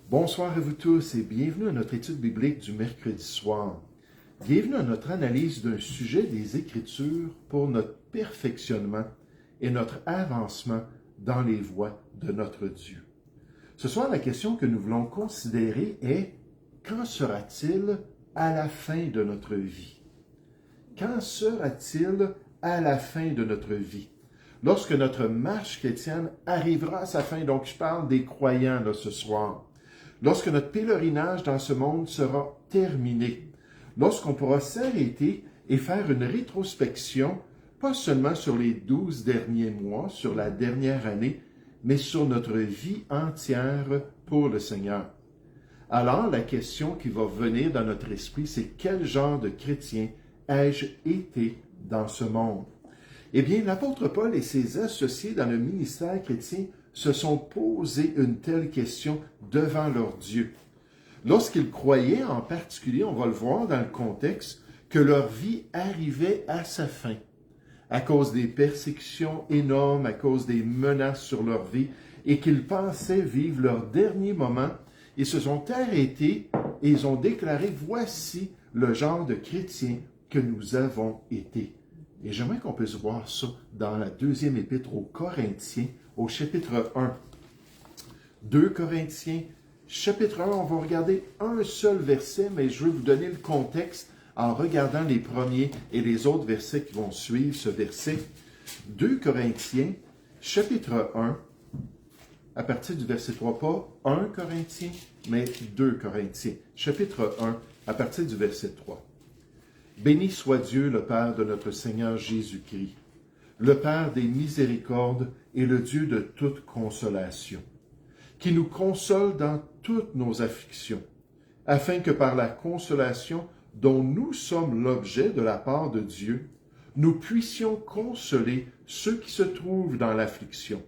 Bonsoir à vous tous et bienvenue à notre étude biblique du mercredi soir. Bienvenue à notre analyse d'un sujet des Écritures pour notre perfectionnement et notre avancement dans les voies de notre Dieu. Ce soir, la question que nous voulons considérer est « Qu'en sera-t-il à la fin de notre vie? » Qu'en sera-t-il à la fin de notre vie? Lorsque notre marche chrétienne arrivera à sa fin, donc je parle des croyants là, ce soir, lorsque notre pèlerinage dans ce monde sera terminé, lorsqu'on pourra s'arrêter et faire une rétrospection, pas seulement sur les 12 derniers mois, sur la dernière année, mais sur notre vie entière pour le Seigneur. Alors, la question qui va venir dans notre esprit, c'est quel genre de chrétien ai-je été dans ce monde? Eh bien, l'apôtre Paul et ses associés dans le ministère chrétien se sont posé une telle question devant leur Dieu. Lorsqu'ils croyaient, en particulier, on va le voir dans le contexte, que leur vie arrivait à sa fin, à cause des persécutions énormes, à cause des menaces sur leur vie, et qu'ils pensaient vivre leur dernier moment, ils se sont arrêtés et ils ont déclaré « Voici le genre de chrétien que nous avons été ». Et j'aimerais qu'on puisse voir ça dans la deuxième épître aux Corinthiens, au chapitre 1. 2 Corinthiens, chapitre 1, on va regarder un seul verset, mais je veux vous donner le contexte en regardant les premiers et les autres versets qui vont suivre ce verset. 2 Corinthiens, chapitre 1, à partir du verset 3, pas 1 Corinthiens, mais 2 Corinthiens, chapitre 1, à partir du verset 3. Béni soit Dieu, le Père de notre Seigneur Jésus-Christ, le Père des miséricordes et le Dieu de toute consolation, qui nous console dans toutes nos afflictions, afin que par la consolation dont nous sommes l'objet de la part de Dieu, nous puissions consoler ceux qui se trouvent dans l'affliction.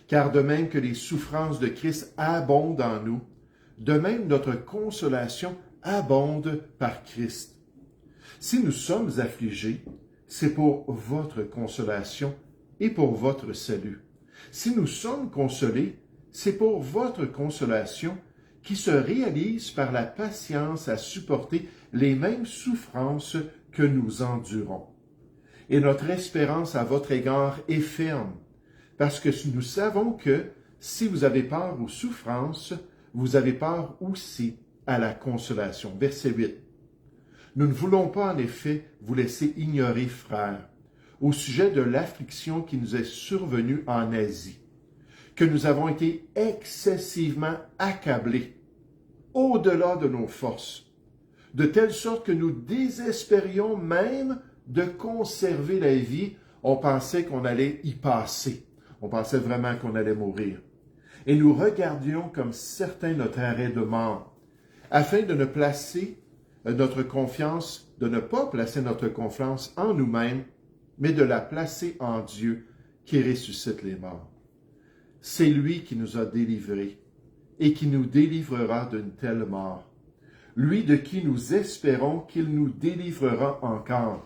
Car de même que les souffrances de Christ abondent en nous, de même notre consolation abonde par Christ. Si nous sommes affligés, c'est pour votre consolation et pour votre salut. Si nous sommes consolés, c'est pour votre consolation qui se réalise par la patience à supporter les mêmes souffrances que nous endurons. Et notre espérance à votre égard est ferme, parce que nous savons que si vous avez part aux souffrances, vous avez part aussi à la consolation. Verset 8. Nous ne voulons pas en effet vous laisser ignorer, frères, au sujet de l'affliction qui nous est survenue en Asie, que nous avons été excessivement accablés, au-delà de nos forces, de telle sorte que nous désespérions même de conserver la vie. On pensait qu'on allait y passer. On pensait vraiment qu'on allait mourir. Et nous regardions comme certain notre arrêt de mort, afin de ne pas placer notre confiance en nous-mêmes, mais de la placer en Dieu qui ressuscite les morts. C'est lui qui nous a délivrés et qui nous délivrera d'une telle mort. Lui de qui nous espérons qu'il nous délivrera encore.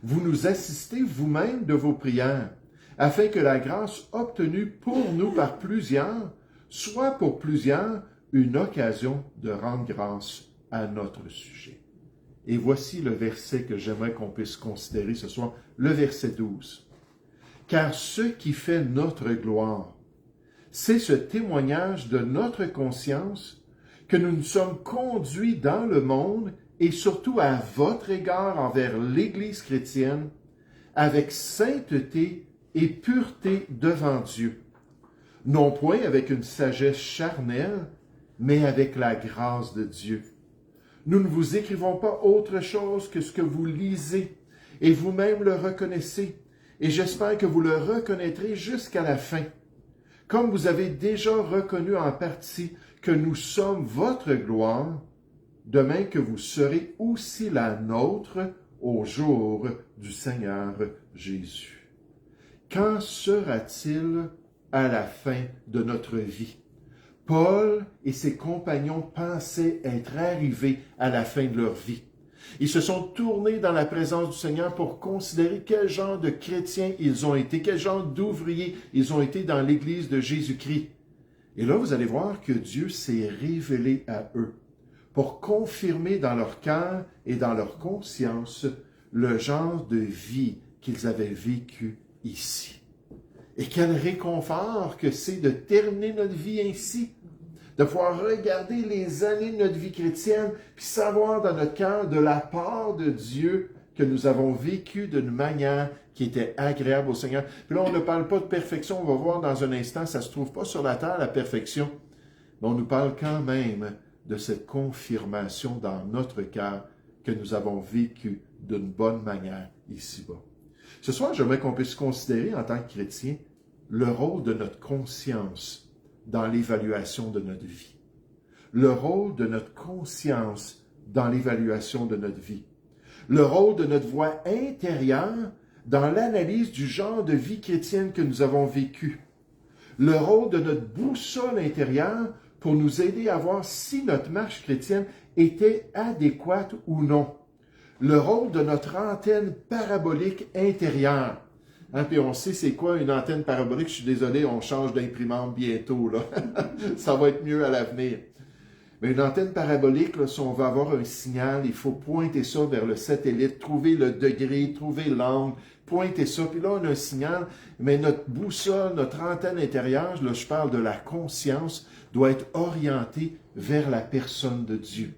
Vous nous assistez vous-même de vos prières, afin que la grâce obtenue pour nous par plusieurs soit pour plusieurs une occasion de rendre grâce à notre sujet. Et voici le verset que j'aimerais qu'on puisse considérer ce soir, le verset 12. Car ce qui fait notre gloire, c'est ce témoignage de notre conscience que nous nous sommes conduits dans le monde et surtout à votre égard envers l'Église chrétienne avec sainteté et pureté devant Dieu, non point avec une sagesse charnelle, mais avec la grâce de Dieu. Nous ne vous écrivons pas autre chose que ce que vous lisez, et vous-même le reconnaissez, et j'espère que vous le reconnaîtrez jusqu'à la fin, comme vous avez déjà reconnu en partie que nous sommes votre gloire, de même que vous serez aussi la nôtre au jour du Seigneur Jésus. Qu'en sera-t-il à la fin de notre vie? Paul et ses compagnons pensaient être arrivés à la fin de leur vie. Ils se sont tournés dans la présence du Seigneur pour considérer quel genre de chrétiens ils ont été, quel genre d'ouvriers ils ont été dans l'Église de Jésus-Christ. Et là, vous allez voir que Dieu s'est révélé à eux pour confirmer dans leur cœur et dans leur conscience le genre de vie qu'ils avaient vécu ici. Et quel réconfort que c'est de terminer notre vie ainsi, de pouvoir regarder les années de notre vie chrétienne, puis savoir dans notre cœur de la part de Dieu que nous avons vécu d'une manière qui était agréable au Seigneur. Puis là, on ne parle pas de perfection, on va voir dans un instant, ça ne se trouve pas sur la terre, la perfection, mais on nous parle quand même de cette confirmation dans notre cœur que nous avons vécu d'une bonne manière ici-bas. Ce soir, j'aimerais qu'on puisse considérer en tant que chrétien le rôle de notre conscience dans l'évaluation de notre vie. Le rôle de notre conscience dans l'évaluation de notre vie. Le rôle de notre voix intérieure dans l'analyse du genre de vie chrétienne que nous avons vécu. Le rôle de notre boussole intérieure pour nous aider à voir si notre marche chrétienne était adéquate ou non. Le rôle de notre antenne parabolique intérieure. Hein, puis on sait c'est quoi une antenne parabolique. Je suis désolé, on change d'imprimante bientôt, là. Ça va être mieux à l'avenir. Mais une antenne parabolique, là, si on veut avoir un signal, il faut pointer ça vers le satellite, trouver le degré, trouver l'angle, pointer ça. Puis là, on a un signal, mais notre boussole, notre antenne intérieure, là, je parle de la conscience, doit être orientée vers la personne de Dieu.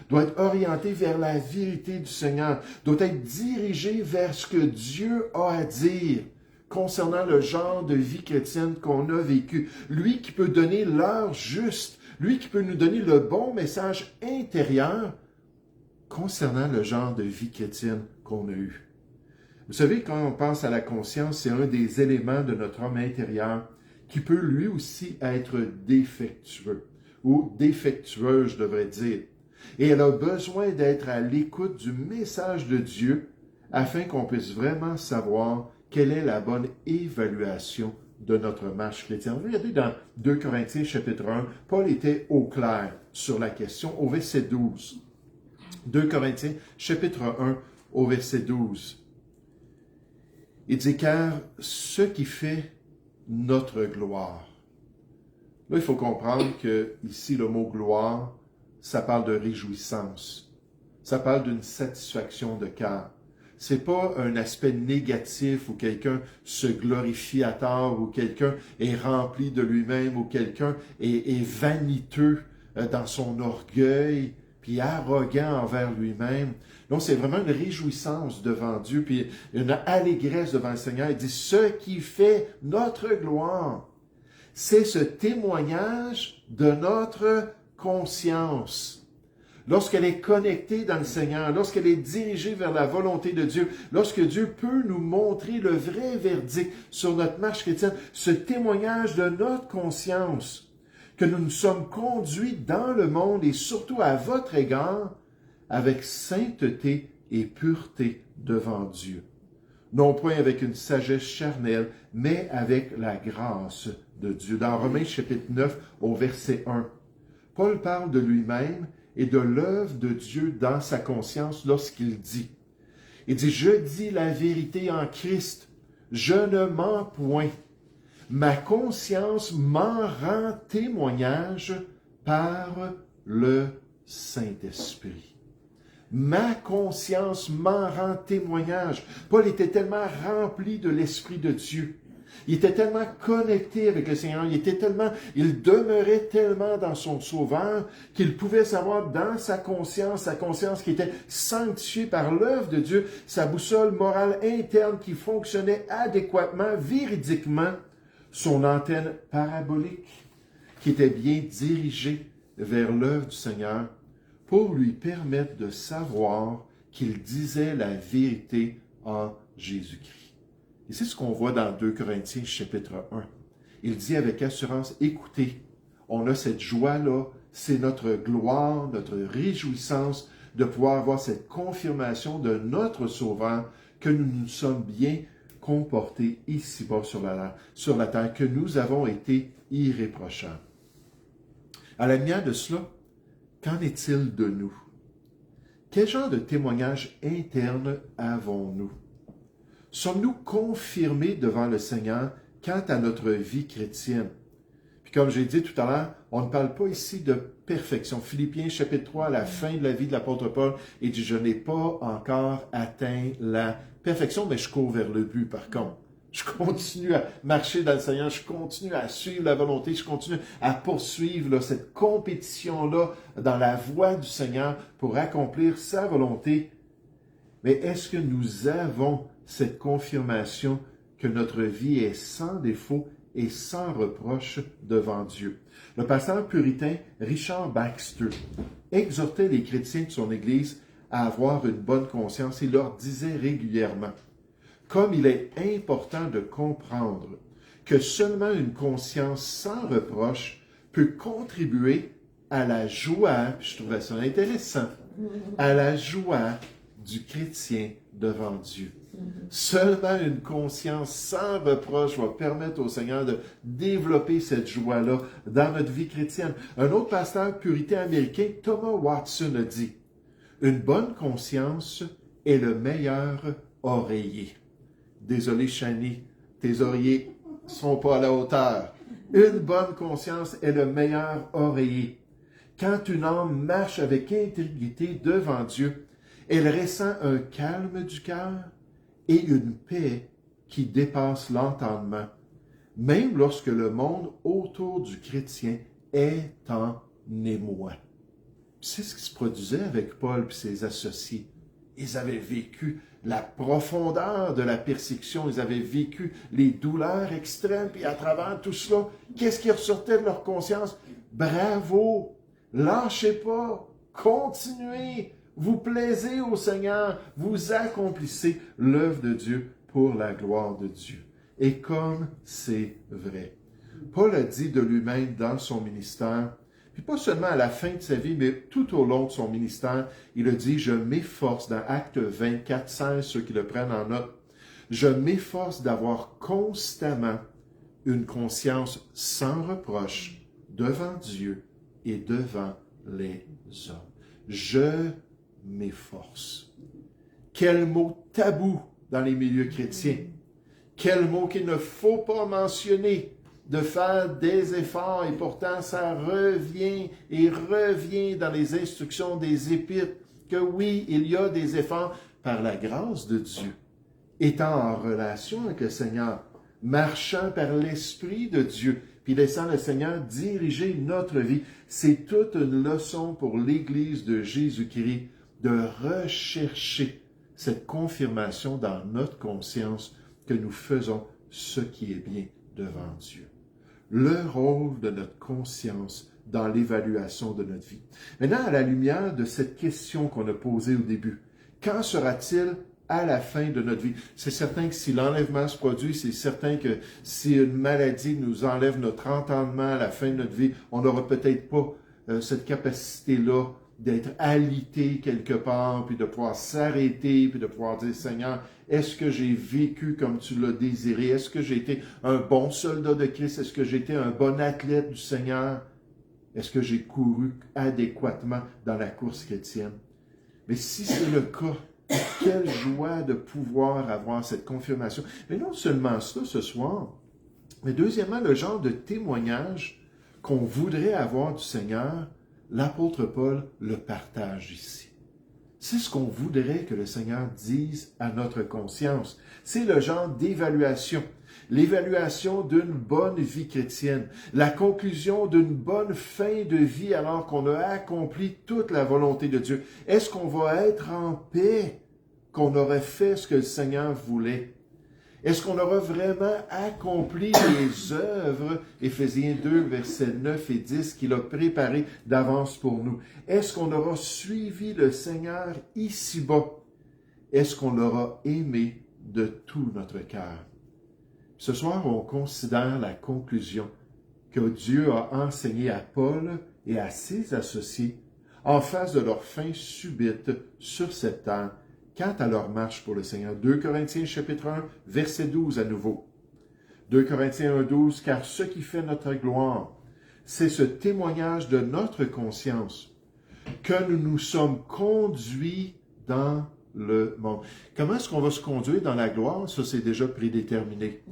Doit être orientée vers la vérité du Seigneur, doit être dirigée vers ce que Dieu a à dire concernant le genre de vie chrétienne qu'on a vécu. Lui qui peut donner l'heure juste, lui qui peut nous donner le bon message intérieur concernant le genre de vie chrétienne qu'on a eu. Vous savez, quand on pense à la conscience, c'est un des éléments de notre homme intérieur qui peut lui aussi être défectueux, ou défectueux, je devrais dire. Et elle a besoin d'être à l'écoute du message de Dieu afin qu'on puisse vraiment savoir quelle est la bonne évaluation de notre marche chrétienne. Regardez dans 2 Corinthiens chapitre 1, Paul était au clair sur la question au verset 12. 2 Corinthiens chapitre 1 au verset 12. Il dit, car ce qui fait notre gloire. Là, il faut comprendre que ici, le mot gloire, ça parle de réjouissance. Ça parle d'une satisfaction de cœur. C'est pas un aspect négatif où quelqu'un se glorifie à tort, où quelqu'un est rempli de lui-même, où quelqu'un est vaniteux dans son orgueil, puis arrogant envers lui-même. Non, c'est vraiment une réjouissance devant Dieu, puis une allégresse devant le Seigneur. Il dit, ce qui fait notre gloire, c'est ce témoignage de notre conscience. Lorsqu'elle est connectée dans le Seigneur, lorsqu'elle est dirigée vers la volonté de Dieu, lorsque Dieu peut nous montrer le vrai verdict sur notre marche chrétienne, ce témoignage de notre conscience, que nous nous sommes conduits dans le monde et surtout à votre égard, avec sainteté et pureté devant Dieu. Non point avec une sagesse charnelle, mais avec la grâce de Dieu. Dans Romains chapitre 9, au verset 1, Paul parle de lui-même et de l'œuvre de Dieu dans sa conscience lorsqu'il dit, il dit, je dis la vérité en Christ, je ne mens point. Ma conscience m'en rend témoignage par le Saint-Esprit. Ma conscience m'en rend témoignage. Paul était tellement rempli de l'Esprit de Dieu. Il était tellement connecté avec le Seigneur, il demeurait tellement dans son Sauveur qu'il pouvait savoir dans sa conscience qui était sanctifiée par l'œuvre de Dieu, sa boussole morale interne qui fonctionnait adéquatement, véridiquement, son antenne parabolique qui était bien dirigée vers l'œuvre du Seigneur pour lui permettre de savoir qu'il disait la vérité en Jésus-Christ. Et c'est ce qu'on voit dans 2 Corinthiens chapitre 1. Il dit avec assurance, écoutez, on a cette joie-là, c'est notre gloire, notre réjouissance de pouvoir avoir cette confirmation de notre Sauveur que nous nous sommes bien comportés ici-bas sur la terre, que nous avons été irréprochables. À la lumière de cela, qu'en est-il de nous? Quel genre de témoignage interne avons-nous? Sommes-nous confirmés devant le Seigneur quant à notre vie chrétienne? Puis Puis comme j'ai dit tout à l'heure, on ne parle pas ici de perfection. Philippiens chapitre 3, à la fin de la vie de l'apôtre Paul, il dit « Je n'ai pas encore atteint la perfection, mais je cours vers le but par contre. » Je continue à marcher dans le Seigneur, je continue à suivre la volonté, je continue à poursuivre là, cette compétition-là dans la voie du Seigneur pour accomplir sa volonté. Mais est-ce que nous avons cette confirmation que notre vie est sans défaut et sans reproche devant Dieu? Le pasteur puritain Richard Baxter exhortait les chrétiens de son Église à avoir une bonne conscience et leur disait régulièrement: comme il est important de comprendre que seulement une conscience sans reproche peut contribuer à la joie, je trouvais ça intéressant, à la joie du chrétien devant Dieu. Seulement une conscience sans reproche va permettre au Seigneur de développer cette joie-là dans notre vie chrétienne. Un autre pasteur puritain américain, Thomas Watson, a dit: une bonne conscience est le meilleur oreiller. Désolé, Chani, tes oreillers ne sont pas à la hauteur. Une bonne conscience est le meilleur oreiller. Quand une âme marche avec intégrité devant Dieu, elle ressent un calme du cœur et une paix qui dépasse l'entendement, même lorsque le monde autour du chrétien est en émoi. C'est ce qui se produisait avec Paul et ses associés. Ils avaient vécu la profondeur de la persécution, ils avaient vécu les douleurs extrêmes, puis à travers tout cela, qu'est-ce qui ressortait de leur conscience? Bravo! Lâchez pas! Continuez! Vous plaisez au Seigneur, vous accomplissez l'œuvre de Dieu pour la gloire de Dieu. Et comme c'est vrai. Paul a dit de lui-même dans son ministère, puis pas seulement à la fin de sa vie, mais tout au long de son ministère, il a dit: je m'efforce, dans Acte 24, 16, ceux qui le prennent en note, je m'efforce d'avoir constamment une conscience sans reproche devant Dieu et devant les hommes. Je m'efforce. Quel mot tabou dans les milieux chrétiens. Quel mot qu'il ne faut pas mentionner, de faire des efforts, et pourtant ça revient et revient dans les instructions des épîtres, que oui, il y a des efforts par la grâce de Dieu, étant en relation avec le Seigneur, marchant par l'Esprit de Dieu, puis laissant le Seigneur diriger notre vie. C'est toute une leçon pour l'Église de Jésus-Christ de rechercher cette confirmation dans notre conscience que nous faisons ce qui est bien devant Dieu. Le rôle de notre conscience dans l'évaluation de notre vie. Maintenant, à la lumière de cette question qu'on a posée au début, quand sera-t-il à la fin de notre vie? C'est certain que si l'enlèvement se produit, c'est certain que si une maladie nous enlève notre entendement à la fin de notre vie, on n'aura peut-être pas cette capacité-là d'être alité quelque part, puis de pouvoir s'arrêter, puis de pouvoir dire: Seigneur, est-ce que j'ai vécu comme tu l'as désiré? Est-ce que j'ai été un bon soldat de Christ? Est-ce que j'ai été un bon athlète du Seigneur? Est-ce que j'ai couru adéquatement dans la course chrétienne? Mais si c'est le cas, quelle joie de pouvoir avoir cette confirmation. Mais non seulement ça ce soir, mais deuxièmement, le genre de témoignage qu'on voudrait avoir du Seigneur, l'apôtre Paul le partage ici. C'est ce qu'on voudrait que le Seigneur dise à notre conscience. C'est le genre d'évaluation. L'évaluation d'une bonne vie chrétienne. La conclusion d'une bonne fin de vie alors qu'on a accompli toute la volonté de Dieu. Est-ce qu'on va être en paix, qu'on aurait fait ce que le Seigneur voulait? Est-ce qu'on aura vraiment accompli les œuvres, Éphésiens 2, versets 9 et 10, qu'il a préparées d'avance pour nous? Est-ce qu'on aura suivi le Seigneur ici-bas? Est-ce qu'on l'aura aimé de tout notre cœur? Ce soir, on considère la conclusion que Dieu a enseignée à Paul et à ses associés en face de leur fin subite sur cette terre, quant à leur marche pour le Seigneur. 2 Corinthiens chapitre 1, verset 12 à nouveau. 2 Corinthiens 1, 12, « Car ce qui fait notre gloire, c'est ce témoignage de notre conscience, que nous nous sommes conduits dans le monde. Comment est-ce qu'on va se conduire dans la gloire? Ça, c'est déjà prédéterminé.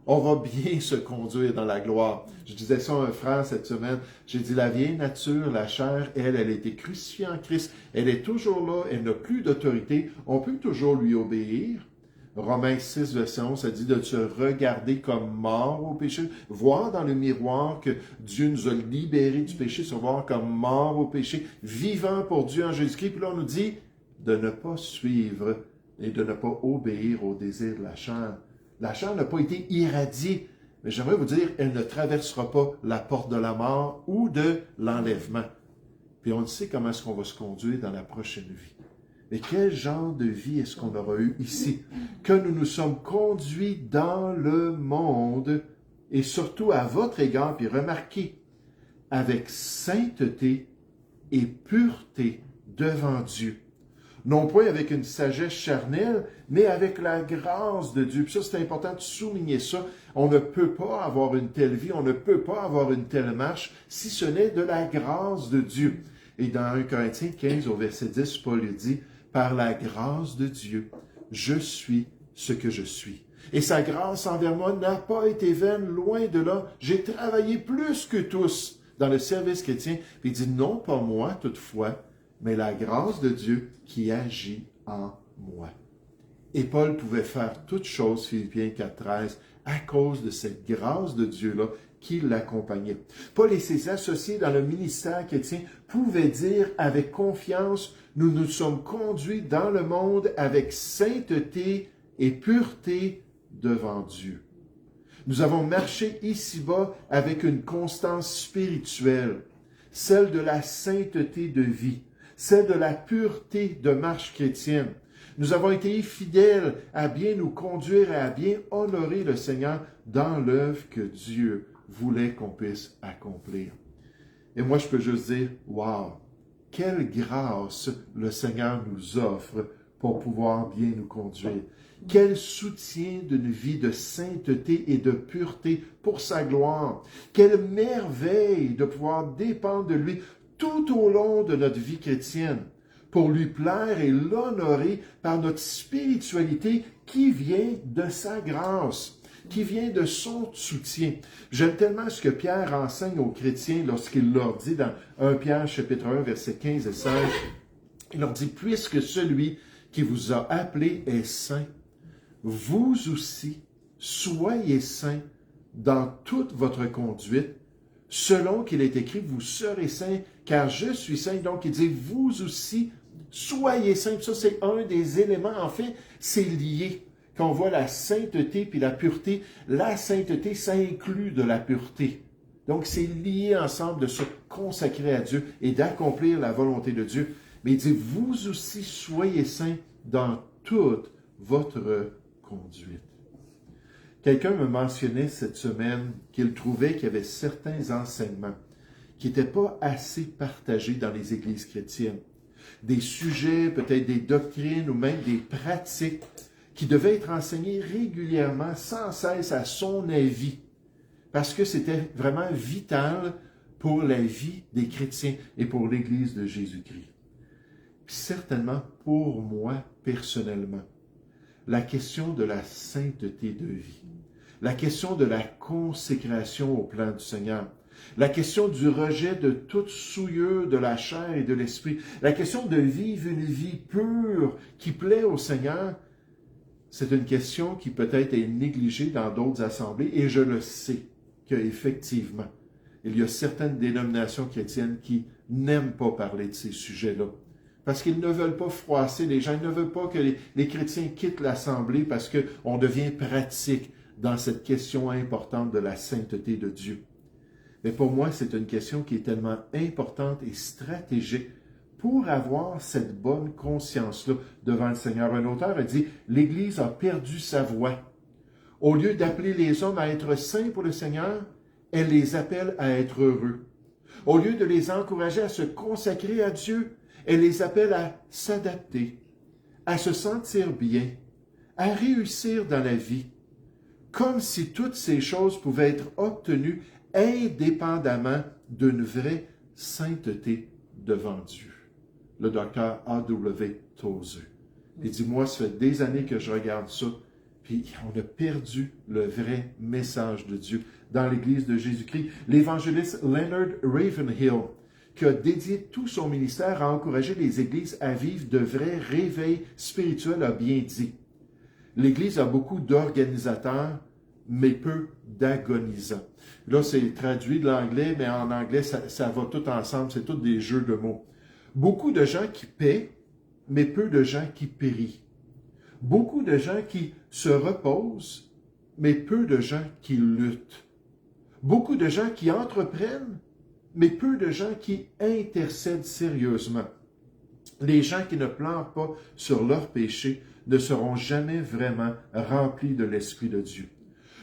On va bien se conduire dans la gloire. Je disais ça à un frère cette semaine. J'ai dit, la vieille nature, la chair, elle a été crucifiée en Christ. Elle est toujours là. Elle n'a plus d'autorité. On peut toujours lui obéir. Romains 6, verset 11, ça dit de se regarder comme mort au péché, voir dans le miroir que Dieu nous a libérés du péché, se voir comme mort au péché, vivant pour Dieu en Jésus-Christ. Puis là, on nous dit de ne pas suivre et de ne pas obéir aux désirs de la chair. La chair n'a pas été irradiée, mais j'aimerais vous dire, elle ne traversera pas la porte de la mort ou de l'enlèvement. Puis on sait comment est-ce qu'on va se conduire dans la prochaine vie. Et quel genre de vie est-ce qu'on aura eu ici? Que nous nous sommes conduits dans le monde, et surtout à votre égard, puis remarquez, avec sainteté et pureté devant Dieu. Non point avec une sagesse charnelle, mais avec la grâce de Dieu. Puis ça, c'est important de souligner ça. On ne peut pas avoir une telle vie, on ne peut pas avoir une telle marche, si ce n'est de la grâce de Dieu. Et dans 1 Corinthiens 15, au verset 10, Paul dit, « Par la grâce de Dieu, je suis ce que je suis. Et sa grâce envers moi n'a pas été vaine, loin de là. J'ai travaillé plus que tous dans le service chrétien. » Puis il dit, « Non pas moi, toutefois, mais la grâce de Dieu qui agit en moi. » Et Paul pouvait faire toutes choses, Philippiens 4.13, à cause de cette grâce de Dieu-là qui l'accompagnait. Paul et ses associés dans le ministère chrétien pouvaient dire avec confiance, nous nous sommes conduits dans le monde avec sainteté et pureté devant Dieu. Nous avons marché ici-bas avec une constance spirituelle, celle de la sainteté de vie, celle de la pureté de marche chrétienne. Nous avons été fidèles à bien nous conduire et à bien honorer le Seigneur dans l'œuvre que Dieu voulait qu'on puisse accomplir. Et moi, je peux juste dire, wow, quelle grâce le Seigneur nous offre pour pouvoir bien nous conduire. Quel soutien d'une vie de sainteté et de pureté pour sa gloire. Quelle merveille de pouvoir dépendre de lui tout au long de notre vie chrétienne, pour lui plaire et l'honorer par notre spiritualité qui vient de sa grâce, qui vient de son soutien. J'aime tellement ce que Pierre enseigne aux chrétiens lorsqu'il leur dit dans 1 Pierre chapitre 1, versets 15 et 16, il leur dit, « Puisque celui qui vous a appelé est saint, vous aussi, soyez saints dans toute votre conduite, selon qu'il est écrit, vous serez saints, car je suis saint. » Donc, il dit, vous aussi, soyez saints. Ça, c'est un des éléments. En fait, c'est lié. Quand on voit la sainteté puis la pureté, la sainteté, ça inclut de la pureté. Donc, c'est lié ensemble de se consacrer à Dieu et d'accomplir la volonté de Dieu. Mais il dit, vous aussi, soyez saints dans toute votre conduite. Quelqu'un me mentionnait cette semaine qu'il trouvait qu'il y avait certains enseignements qui n'étaient pas assez partagés dans les églises chrétiennes. Des sujets, peut-être des doctrines ou même des pratiques qui devaient être enseignées régulièrement, sans cesse à son avis, parce que c'était vraiment vital pour la vie des chrétiens et pour l'Église de Jésus-Christ. Puis certainement pour moi personnellement, la question de la sainteté de vie, la question de la consécration au plan du Seigneur, la question du rejet de toute souillure de la chair et de l'esprit, la question de vivre une vie pure qui plaît au Seigneur, c'est une question qui peut-être est négligée dans d'autres assemblées, et je le sais qu'effectivement, il y a certaines dénominations chrétiennes qui n'aiment pas parler de ces sujets-là. Parce qu'ils ne veulent pas froisser les gens, ils ne veulent pas que les chrétiens quittent l'assemblée parce qu'on devient pratique dans cette question importante de la sainteté de Dieu. Mais pour moi, c'est une question qui est tellement importante et stratégique pour avoir cette bonne conscience-là devant le Seigneur. Un auteur a dit, « L'Église a perdu sa voix. Au lieu d'appeler les hommes à être saints pour le Seigneur, elle les appelle à être heureux. Au lieu de les encourager à se consacrer à Dieu, elle les appelle à s'adapter, à se sentir bien, à réussir dans la vie, comme si toutes ces choses pouvaient être obtenues indépendamment d'une vraie sainteté devant Dieu. » Le docteur A.W. Tozer. Puis il dit, moi, ça fait des années que je regarde ça, puis on a perdu le vrai message de Dieu dans l'Église de Jésus-Christ. L'évangéliste Leonard Ravenhill, qui a dédié tout son ministère à encourager les églises à vivre de vrais réveils spirituels, a bien dit, l'Église a beaucoup d'organisateurs, mais peu d'agonisants. Là, c'est traduit de l'anglais, mais en anglais, ça va tout ensemble, c'est tous des jeux de mots. Beaucoup de gens qui paient, mais peu de gens qui périent. Beaucoup de gens qui se reposent, mais peu de gens qui luttent. Beaucoup de gens qui entreprennent, mais peu de gens qui intercèdent sérieusement. Les gens qui ne pleurent pas sur leurs péchés ne seront jamais vraiment remplis de l'Esprit de Dieu.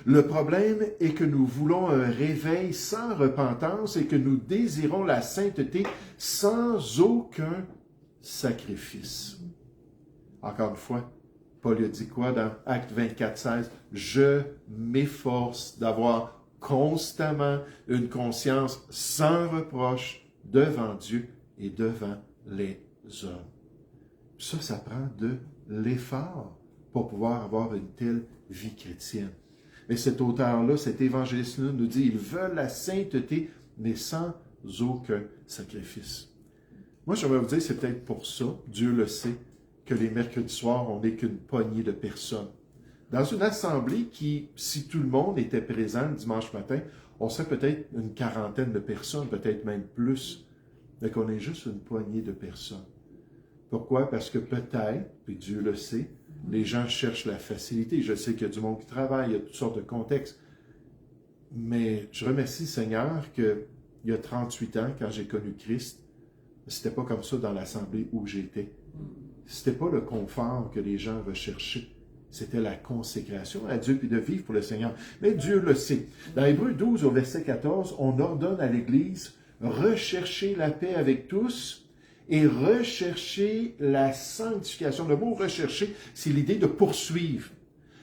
Le problème est que nous voulons un réveil sans repentance et que nous désirons la sainteté sans aucun sacrifice. Encore une fois, Paul a dit quoi dans Actes 24, 16? « Je m'efforce d'avoir constamment une conscience sans reproche devant Dieu et devant les hommes. » Ça prend de l'effort pour pouvoir avoir une telle vie chrétienne. Mais cet auteur-là, cet évangéliste-là nous dit, ils veulent la sainteté, mais sans aucun sacrifice. Moi, j'aimerais vous dire, c'est peut-être pour ça, Dieu le sait, que les mercredis soirs, on n'est qu'une poignée de personnes. Dans une assemblée qui, si tout le monde était présent le dimanche matin, on serait peut-être une quarantaine de personnes, peut-être même plus, mais qu'on est juste une poignée de personnes. Pourquoi? Parce que peut-être, puis Dieu le sait, les gens cherchent la facilité. Je sais qu'il y a du monde qui travaille, il y a toutes sortes de contextes. Mais je remercie le Seigneur qu'il y a 38 ans, quand j'ai connu Christ, c'était pas comme ça dans l'assemblée où j'étais. C'était pas le confort que les gens recherchaient. C'était la consécration à Dieu puis de vivre pour le Seigneur. Mais Dieu le sait. Dans Hébreux 12, au verset 14, on ordonne à l'Église « Recherchez la paix avec tous et rechercher la sanctification. » Le mot « rechercher », c'est l'idée de poursuivre.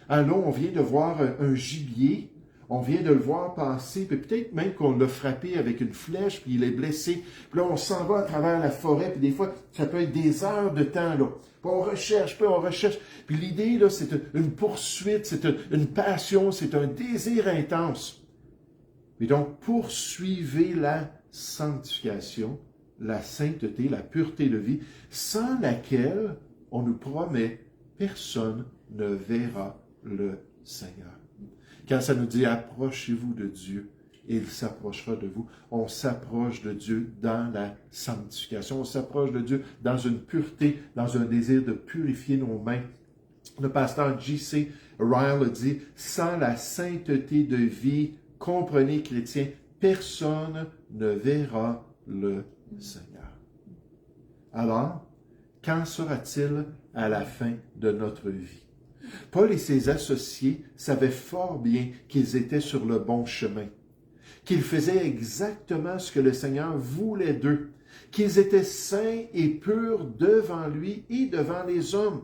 Alors, on vient de voir un gibier, on vient de le voir passer, puis peut-être même qu'on l'a frappé avec une flèche, puis il est blessé. Puis là, on s'en va à travers la forêt, puis des fois, ça peut être des heures de temps, là. Puis on recherche, puis on recherche. Puis l'idée, là, c'est une poursuite, c'est une passion, c'est un désir intense. Et donc, poursuivez la sanctification, la sainteté, la pureté de vie, sans laquelle, on nous promet, personne ne verra le Seigneur. Quand ça nous dit « approchez-vous de Dieu », il s'approchera de vous. On s'approche de Dieu dans la sanctification. On s'approche de Dieu dans une pureté, dans un désir de purifier nos mains. Le pasteur J.C. Ryle a dit « sans la sainteté de vie, comprenez, chrétiens, personne ne verra le Seigneur. » Alors, qu'en sera-t-il à la fin de notre vie? Paul et ses associés savaient fort bien qu'ils étaient sur le bon chemin, qu'ils faisaient exactement ce que le Seigneur voulait d'eux, qu'ils étaient saints et purs devant lui et devant les hommes,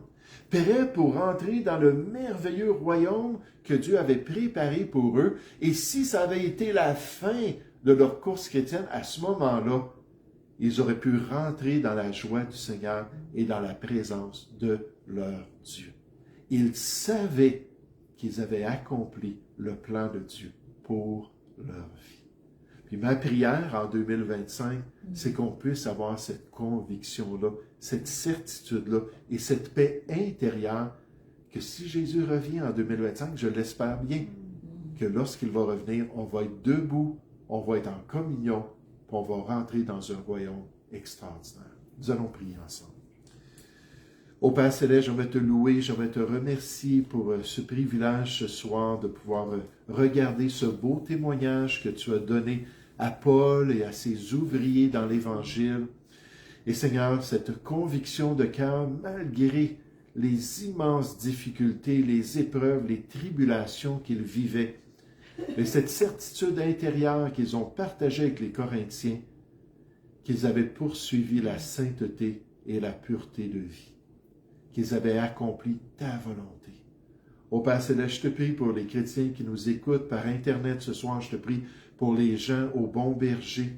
prêts pour entrer dans le merveilleux royaume que Dieu avait préparé pour eux. Et si ça avait été la fin de leur course chrétienne, à ce moment-là, ils auraient pu rentrer dans la joie du Seigneur et dans la présence de leur Dieu. Ils savaient qu'ils avaient accompli le plan de Dieu pour leur vie. Puis ma prière en 2025, c'est qu'on puisse avoir cette conviction-là, cette certitude-là et cette paix intérieure que si Jésus revient en 2025, je l'espère bien, que lorsqu'il va revenir, on va être debout, on va être en communion, puis on va rentrer dans un royaume extraordinaire. Nous allons prier ensemble. Ô Père Céleste, j'aimerais te louer, j'aimerais te remercier pour ce privilège ce soir de pouvoir regarder ce beau témoignage que tu as donné à Paul et à ses ouvriers dans l'Évangile. Et Seigneur, cette conviction de cœur, malgré les immenses difficultés, les épreuves, les tribulations qu'ils vivaient, et cette certitude intérieure qu'ils ont partagée avec les Corinthiens, qu'ils avaient poursuivi la sainteté et la pureté de vie, qu'ils avaient accompli ta volonté. Ô Père Céleste, je te prie pour les chrétiens qui nous écoutent par Internet ce soir, je te prie pour les gens au Bon Berger.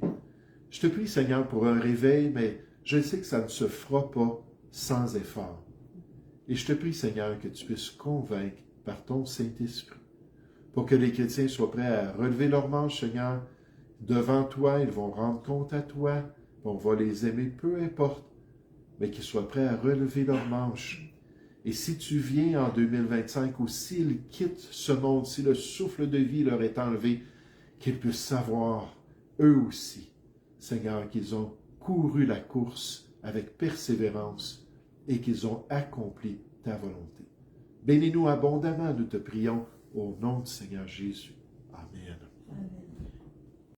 Je te prie, Seigneur, pour un réveil, mais je sais que ça ne se fera pas sans effort. Et je te prie, Seigneur, que tu puisses convaincre par ton Saint-Esprit, pour que les chrétiens soient prêts à relever leurs manches, Seigneur. Devant toi, ils vont rendre compte à toi, on va les aimer, peu importe, mais qu'ils soient prêts à relever leurs manches. Et si tu viens en 2025 ou s'ils quittent ce monde, si le souffle de vie leur est enlevé, qu'ils puissent savoir, eux aussi, Seigneur, qu'ils ont couru la course avec persévérance et qu'ils ont accompli ta volonté. Bénis-nous abondamment, nous te prions, au nom du Seigneur Jésus. Amen.